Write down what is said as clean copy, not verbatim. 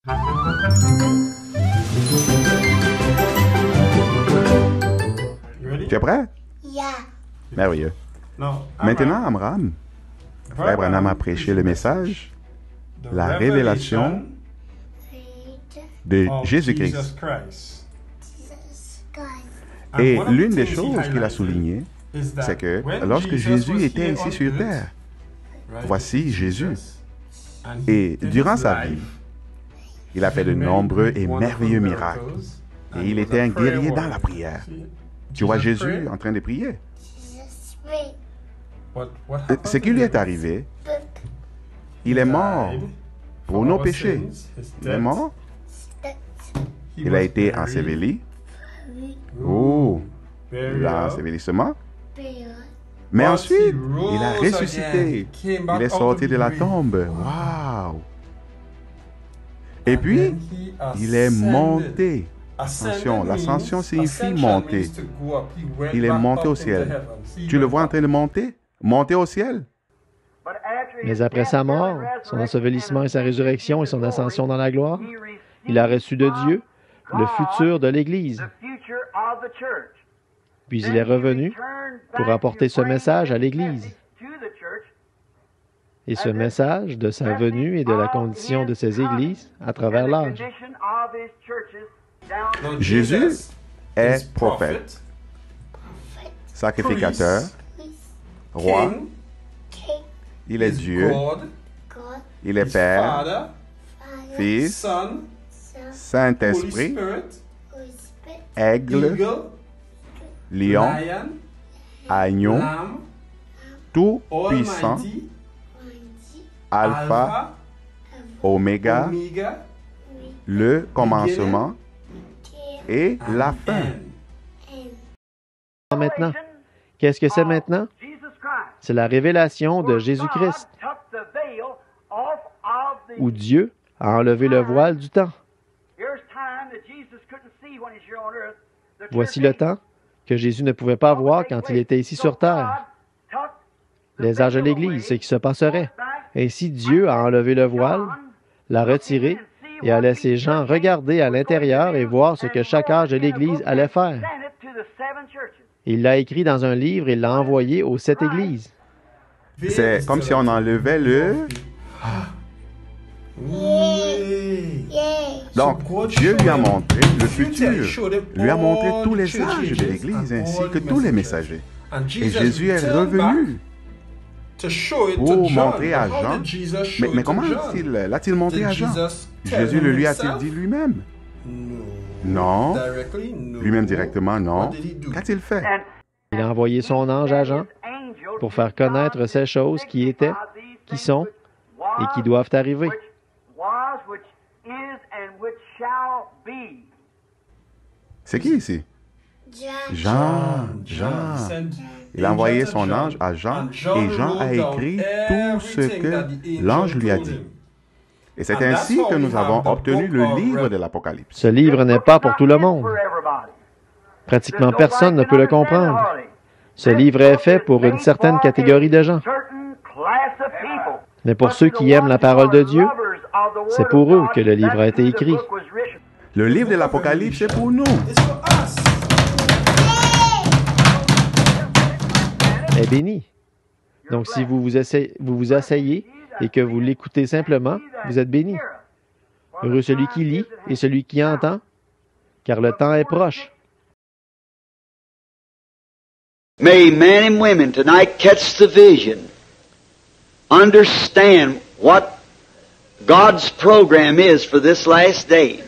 Tu es prêt? Yeah. Merveilleux. Maintenant, Amram, Frère Branham a prêché le message, la révélation de Jésus-Christ. Jesus Christ. Et l'une des choses qu'il a soulignées, c'est que lorsque Jésus était ici sur terre, voici Jésus. Et durant sa vie, il a fait de nombreux et merveilleux miracles. Et il était un guerrier dans la prière. Tu vois Jésus en train de prier. Jesus prayed. Ce qui lui est arrivé, il est mort pour nos péchés. Il est mort. Il a été enseveli. Oh, l'ensevelissement. Mais ensuite, il a ressuscité. Il est sorti de la tombe. Waouh! Et puis, il est monté. Attention, l'ascension signifie monter. Il est monté au ciel. Tu le vois en train de monter? Monter au ciel? Mais après sa mort, son ensevelissement et sa résurrection et son ascension dans la gloire, il a reçu de Dieu le futur de l'Église. Puis il est revenu pour apporter ce message à l'Église. Et ce message de sa venue et de la condition de ses églises à travers l'âge. Jésus est prophète, sacrificateur, roi, King, il est Dieu, God, il est Père, Father, Fils, Son, Saint-Esprit, Holy Spirit, Aigle, Lion, Agneau, Tout-Puissant, Mighty, Alpha, Oméga, le commencement et la fin. Maintenant, qu'est-ce que c'est maintenant? C'est la révélation de Jésus-Christ, où Dieu a enlevé le voile du temps. Voici le temps que Jésus ne pouvait pas voir quand il était ici sur terre. Les âges de l'Église, ce qui se passerait. Ainsi, Dieu a enlevé le voile, l'a retiré et a laissé Jean regarder à l'intérieur et voir ce que chaque âge de l'Église allait faire. Il l'a écrit dans un livre et l'a envoyé aux 7 églises. C'est comme si on enlevait le... Donc, Dieu lui a montré le futur, lui a montré tous les âges de l'Église ainsi que tous les messagers. Et Jésus est revenu pour montrer à Jean. Mais comment l'a-t-il montré à Jean? Jésus le lui a-t-il dit lui-même? Non. Lui-même directement, non. Qu'a-t-il fait? Il a envoyé son ange à Jean pour faire connaître ces choses qui étaient, qui sont et qui doivent arriver. C'est qui ici? John, Jean. Il a envoyé son ange à Jean et Jean a écrit tout ce que l'ange lui a dit. Et c'est ainsi que nous avons obtenu le livre de l'Apocalypse. Ce livre n'est pas pour tout le monde. Pratiquement personne ne peut le comprendre. Ce livre est fait pour une certaine catégorie de gens. Mais pour ceux qui aiment la parole de Dieu, c'est pour eux que le livre a été écrit. Le livre de l'Apocalypse est pour nous. Est béni. Donc, si vous vous asseyez et que vous l'écoutez simplement, vous êtes béni. Heureux celui qui lit et celui qui entend, car le temps est proche. May men and women tonight catch the vision, understand what God's program is for this last day.